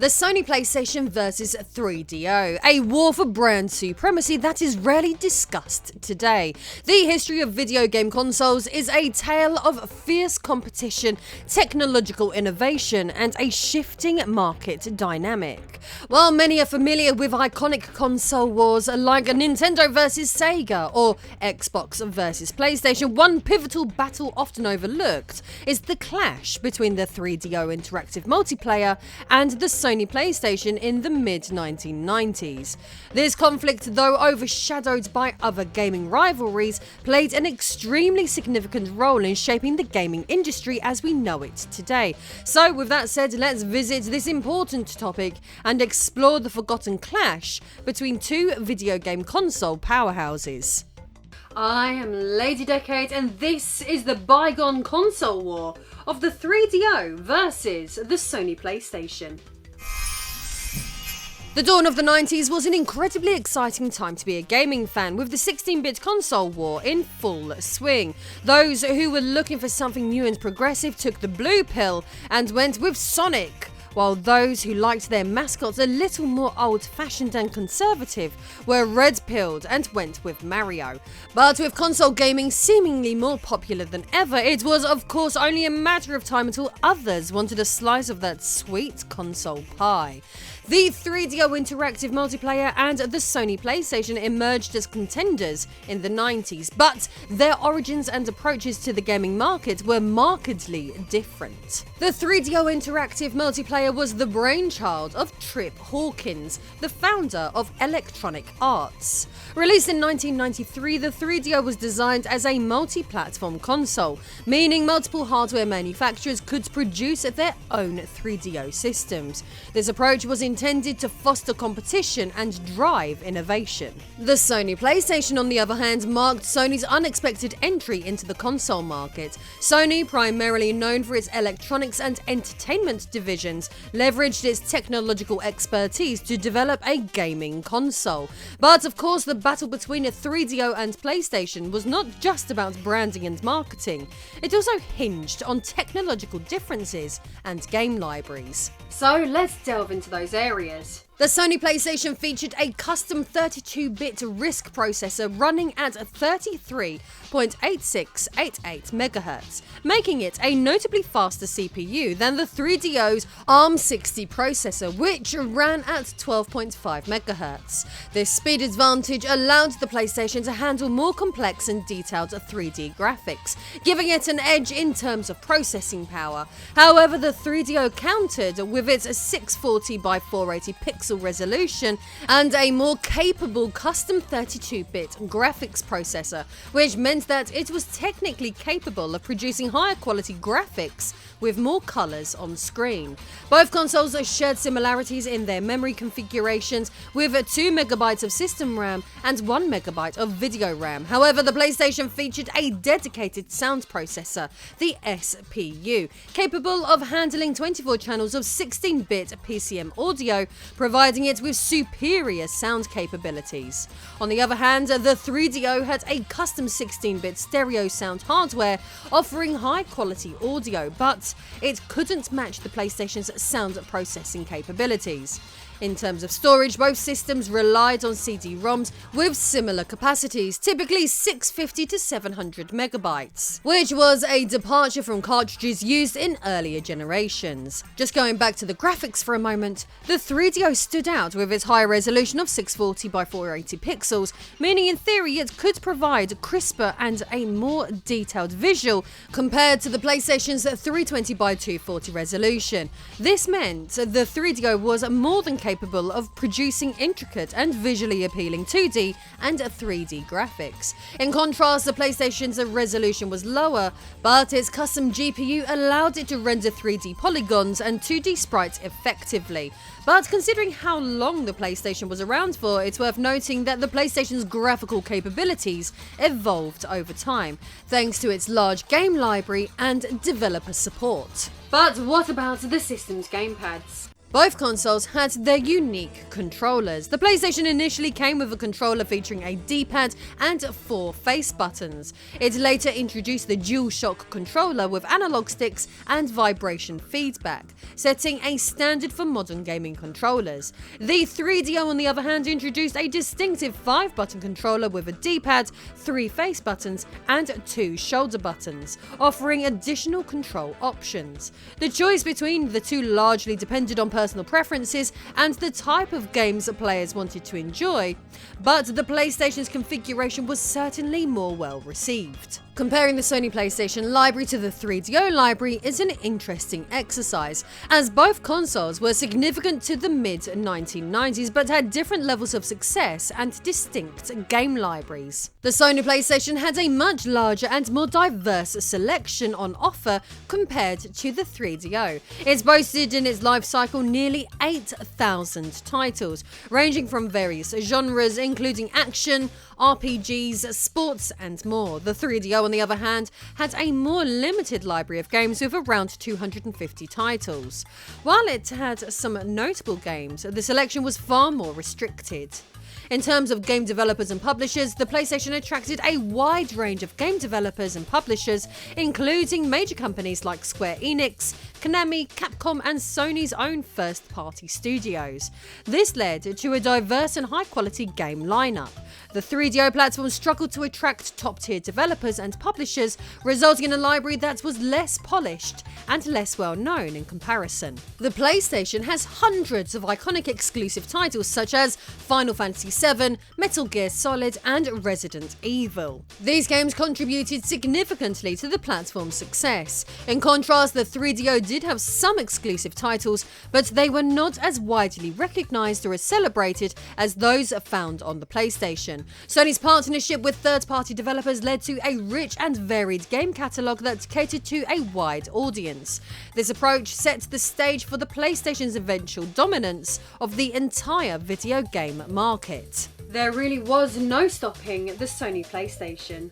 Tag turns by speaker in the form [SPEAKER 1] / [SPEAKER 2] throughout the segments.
[SPEAKER 1] The Sony Playstation vs 3DO, a war for brand supremacy that is rarely discussed today. The history of video game consoles is a tale of fierce competition, technological innovation, and a shifting market dynamic. While many are familiar with iconic console wars like Nintendo vs Sega or Xbox vs PlayStation, one pivotal battle often overlooked is the clash between the 3DO interactive multiplayer and the Sony Playstation in the mid-1990s. This conflict, though overshadowed by other gaming rivalries, played an extremely significant role in shaping the gaming industry as we know it today. So with that said, let's visit this important topic and explore the forgotten clash between two video game console powerhouses. I am Lady Decade, and this is the bygone console war of the 3DO versus the Sony Playstation. The dawn of the 90s was an incredibly exciting time to be a gaming fan, with the 16-bit console war in full swing. Those who were looking for something new and progressive took the blue pill and went with Sonic, while those who liked their mascots a little more old-fashioned and conservative were red-pilled and went with Mario. But with console gaming seemingly more popular than ever, it was of course only a matter of time until others wanted a slice of that sweet console pie. The 3DO interactive multiplayer and the Sony Playstation emerged as contenders in the 90s, but their origins and approaches to the gaming market were markedly different. The 3DO interactive multiplayer was the brainchild of Trip Hawkin, the founder of Electronic Arts. Released in 1993, the 3DO was designed as a multi-platform console, meaning multiple hardware manufacturers could produce their own 3DO systems. This approach was intended to foster competition and drive innovation. The Sony Playstation, on the other hand, marked Sony's unexpected entry into the console market. Sony, primarily known for its electronics and entertainment divisions, leveraged its technological expertise to develop a gaming console. But of course, the battle between 3DO and PlayStation was not just about branding and marketing. It also hinged on technological differences and game libraries. So let's delve into those areas. The Sony Playstation featured a custom 32-bit RISC processor running at 33.8688 MHz, making it a notably faster CPU than the 3DO's ARM60 processor, which ran at 12.5 MHz. This speed advantage allowed the PlayStation to handle more complex and detailed 3D graphics, giving it an edge in terms of processing power. However, the 3DO countered with its 640 by 480 pixel resolution and a more capable custom 32-bit graphics processor, which meant that it was technically capable of producing higher quality graphics with more colours on screen. Both consoles shared similarities in their memory configurations, with 2 MB of system RAM and 1 MB of video RAM. However, the PlayStation featured a dedicated sound processor, the SPU, capable of handling 24 channels of 16-bit PCM audio, providing it with superior sound capabilities. On the other hand, the 3DO had a custom 16-bit stereo sound hardware offering high-quality audio, but it couldn't match the PlayStation's sound processing capabilities. In terms of storage, both systems relied on CD-ROMs with similar capacities, typically 650 to 700 megabytes, which was a departure from cartridges used in earlier generations. Just going back to the graphics for a moment, the 3DO stood out with its high resolution of 640 by 480 pixels, meaning in theory it could provide crisper and a more detailed visual compared to the PlayStation's 320 by 240 resolution. This meant the 3DO was more than capable of producing intricate and visually appealing 2D and 3D graphics. In contrast, the PlayStation's resolution was lower, but its custom GPU allowed it to render 3D polygons and 2D sprites effectively. But considering how long the PlayStation was around for, it's worth noting that the PlayStation's graphical capabilities evolved over time, thanks to its large game library and developer support. But what about the system's gamepads? Both consoles had their unique controllers. The PlayStation initially came with a controller featuring a D-pad and 4 face buttons. It later introduced the DualShock controller with analog sticks and vibration feedback, setting a standard for modern gaming controllers. The 3DO, on the other hand, introduced a distinctive 5-button controller with a D-pad, 3 face buttons, and 2 shoulder buttons, offering additional control options. The choice between the two largely depended on personal preferences and the type of games that players wanted to enjoy, but the PlayStation's configuration was certainly more well received. Comparing the Sony PlayStation library to the 3DO library is an interesting exercise, as both consoles were significant to the mid-1990s but had different levels of success and distinct game libraries. The Sony PlayStation had a much larger and more diverse selection on offer compared to the 3DO. It boasted in its life cycle nearly 8,000 titles, ranging from various genres including action, RPGs, sports and more. The 3DO, on the other hand, had a more limited library of games with around 250 titles. While it had some notable games, the selection was far more restricted. In terms of game developers and publishers, the PlayStation attracted a wide range of game developers and publishers, including major companies like Square Enix, Konami, Capcom and Sony's own first-party studios. This led to a diverse and high-quality game lineup. The 3DO platform struggled to attract top-tier developers and publishers, resulting in a library that was less polished and less well-known in comparison. The PlayStation has hundreds of iconic exclusive titles such as Final Fantasy VII, Metal Gear Solid and Resident Evil. These games contributed significantly to the platform's success. In contrast, the 3DO did have some exclusive titles, but they were not as widely recognised or as celebrated as those found on the PlayStation. Sony's partnership with third-party developers led to a rich and varied game catalogue that catered to a wide audience. This approach set the stage for the PlayStation's eventual dominance of the entire video game market. There really was no stopping the Sony PlayStation.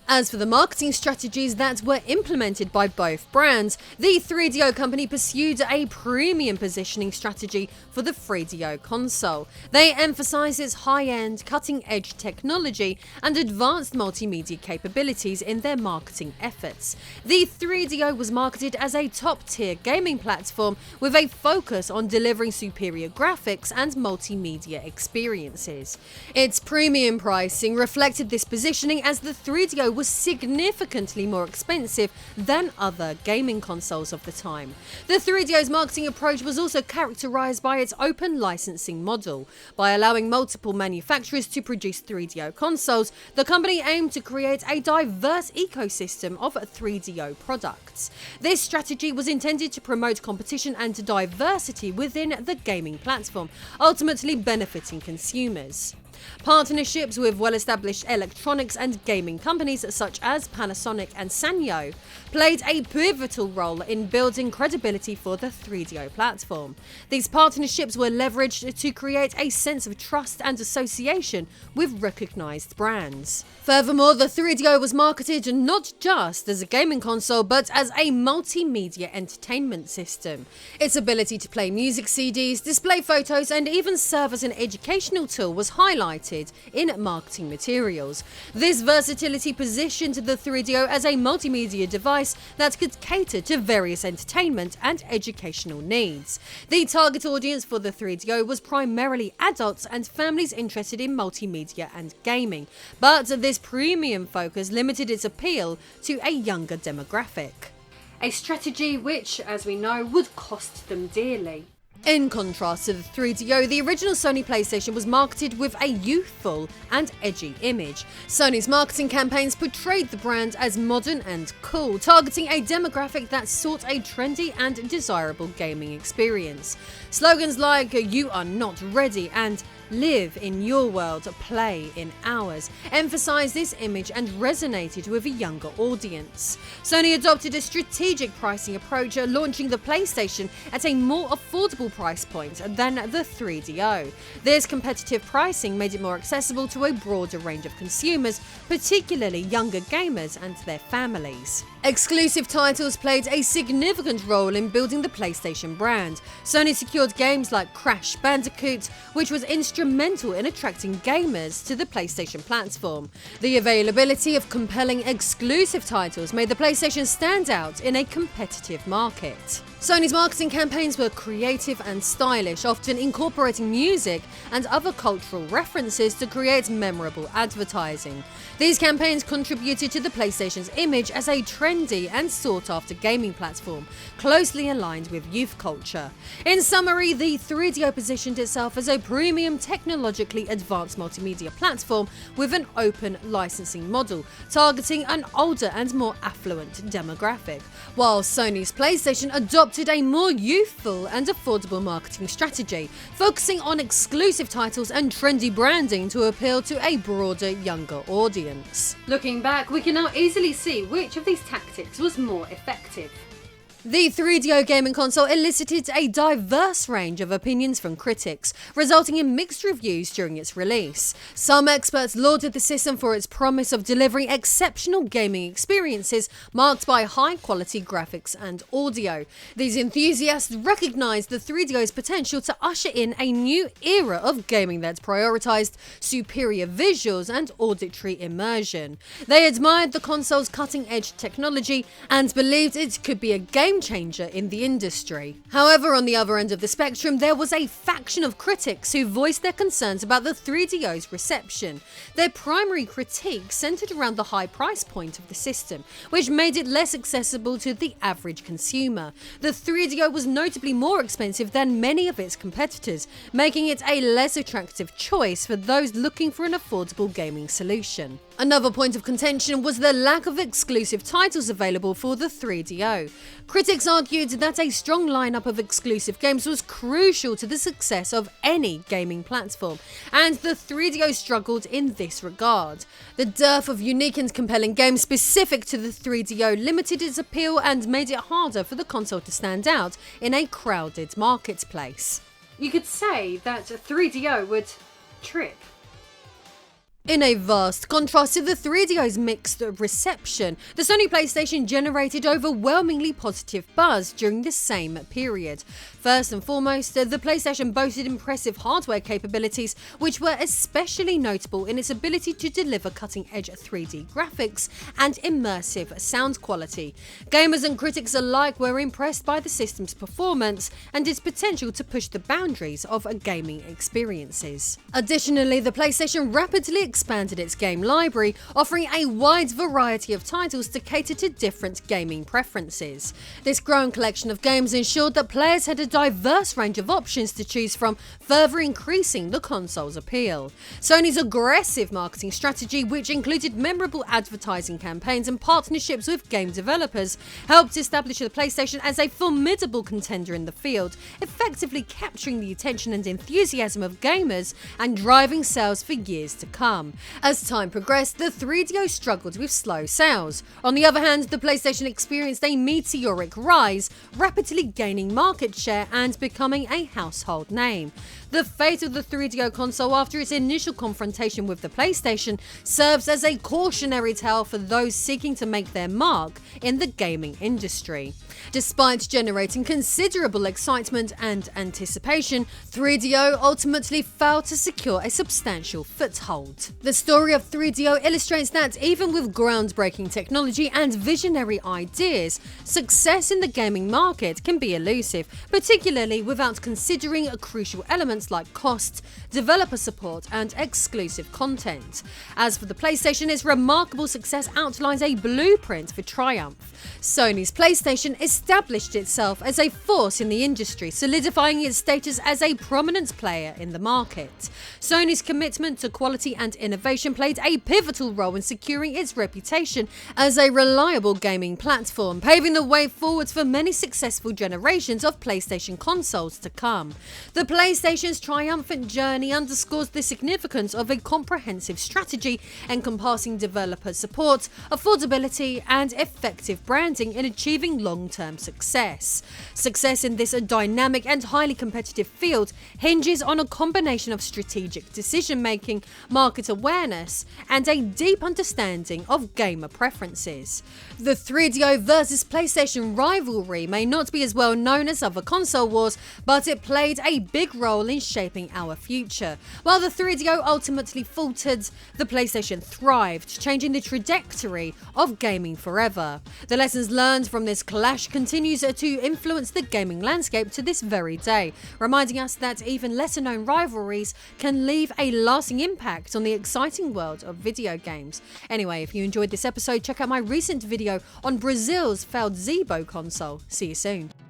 [SPEAKER 1] As for the marketing strategies that were implemented by both brands, the 3DO company pursued a premium positioning strategy for the 3DO console. They emphasised its high-end, cutting-edge technology and advanced multimedia capabilities in their marketing efforts. The 3DO was marketed as a top-tier gaming platform with a focus on delivering superior graphics and multimedia experiences. Its premium pricing reflected this positioning, as the 3DO was significantly more expensive than other gaming consoles of the time. The 3DO's marketing approach was also characterised by its open licensing model. By allowing multiple manufacturers to produce 3DO consoles, the company aimed to create a diverse ecosystem of 3DO products. This strategy was intended to promote competition and diversity within the gaming platform, ultimately benefiting consumers. Partnerships with well-established electronics and gaming companies such as Panasonic and Sanyo played a pivotal role in building credibility for the 3DO platform. These partnerships were leveraged to create a sense of trust and association with recognised brands. Furthermore, the 3DO was marketed not just as a gaming console but as a multimedia entertainment system. Its ability to play music CDs, display photos and even serve as an educational tool was highlighted in marketing materials. This versatility positioned the 3DO as a multimedia device that could cater to various entertainment and educational needs. The target audience for the 3DO was primarily adults and families interested in multimedia and gaming, but this premium focus limited its appeal to a younger demographic. A strategy which, as we know, would cost them dearly. In contrast to the 3DO, the original Sony PlayStation was marketed with a youthful and edgy image. Sony's marketing campaigns portrayed the brand as modern and cool, targeting a demographic that sought a trendy and desirable gaming experience. Slogans like "You are not ready" and Live in your world, play in ours, emphasised this image and resonated with a younger audience. Sony adopted a strategic pricing approach, launching the PlayStation at a more affordable price point than the 3DO. This competitive pricing made it more accessible to a broader range of consumers, particularly younger gamers and their families. Exclusive titles played a significant role in building the PlayStation brand. Sony secured games like Crash Bandicoot, which was instrumental in attracting gamers to the PlayStation platform. The availability of compelling exclusive titles made the PlayStation stand out in a competitive market. Sony's marketing campaigns were creative and stylish, often incorporating music and other cultural references to create memorable advertising. These campaigns contributed to the PlayStation's image as a trendy and sought-after gaming platform, closely aligned with youth culture. In summary, the 3DO positioned itself as a premium, technologically advanced multimedia platform with an open licensing model, targeting an older and more affluent demographic, while Sony's PlayStation adopted a more youthful and affordable marketing strategy, focusing on exclusive titles and trendy branding to appeal to a broader, younger audience. Looking back, we can now easily see which of these tactics was more effective. The 3DO gaming console elicited a diverse range of opinions from critics, resulting in mixed reviews during its release. Some experts lauded the system for its promise of delivering exceptional gaming experiences marked by high-quality graphics and audio. These enthusiasts recognized the 3DO's potential to usher in a new era of gaming that prioritized superior visuals and auditory immersion. They admired the console's cutting-edge technology and believed it could be a game changer in the industry. However, on the other end of the spectrum, there was a faction of critics who voiced their concerns about the 3DO's reception. Their primary critique centered around the high price point of the system, which made it less accessible to the average consumer. The 3DO was notably more expensive than many of its competitors, making it a less attractive choice for those looking for an affordable gaming solution. Another point of contention was the lack of exclusive titles available for the 3DO. Critics argued that a strong lineup of exclusive games was crucial to the success of any gaming platform, and the 3DO struggled in this regard. The dearth of unique and compelling games specific to the 3DO limited its appeal and made it harder for the console to stand out in a crowded marketplace. You could say that 3DO would trip. In a vast contrast to the 3DO's mixed reception, the Sony PlayStation generated overwhelmingly positive buzz during the same period. First and foremost, the PlayStation boasted impressive hardware capabilities, which were especially notable in its ability to deliver cutting-edge 3D graphics and immersive sound quality. Gamers and critics alike were impressed by the system's performance and its potential to push the boundaries of gaming experiences. Additionally, the PlayStation rapidly expanded its game library, offering a wide variety of titles to cater to different gaming preferences. This growing collection of games ensured that players had a diverse range of options to choose from, further increasing the console's appeal. Sony's aggressive marketing strategy, which included memorable advertising campaigns and partnerships with game developers, helped establish the PlayStation as a formidable contender in the field, effectively capturing the attention and enthusiasm of gamers and driving sales for years to come. As time progressed, the 3DO struggled with slow sales. On the other hand, the PlayStation experienced a meteoric rise, rapidly gaining market share and becoming a household name. The fate of the 3DO console after its initial confrontation with the PlayStation serves as a cautionary tale for those seeking to make their mark in the gaming industry. Despite generating considerable excitement and anticipation, 3DO ultimately failed to secure a substantial foothold. The story of 3DO illustrates that even with groundbreaking technology and visionary ideas, success in the gaming market can be elusive, particularly without considering crucial elements like cost, developer support, and exclusive content. As for the PlayStation, its remarkable success outlines a blueprint for triumph. Sony's PlayStation established itself as a force in the industry, solidifying its status as a prominent player in the market. Sony's commitment to quality and innovation played a pivotal role in securing its reputation as a reliable gaming platform, paving the way forwards for many successful generations of PlayStation consoles to come. The PlayStation's triumphant journey underscores the significance of a comprehensive strategy encompassing developer support, affordability, and effective branding in achieving long-term success. Success in this dynamic and highly competitive field hinges on a combination of strategic decision-making, market awareness, and a deep understanding of gamer preferences. The 3DO versus PlayStation rivalry may not be as well known as other console wars, but it played a big role in shaping our future. While the 3DO ultimately faltered, the PlayStation thrived, changing the trajectory of gaming forever. The lessons learned from this clash continues to influence the gaming landscape to this very day, reminding us that even lesser-known rivalries can leave a lasting impact on the exciting world of video games. Anyway, if you enjoyed this episode, check out my recent video on Brazil's failed Zeebo console. See you soon.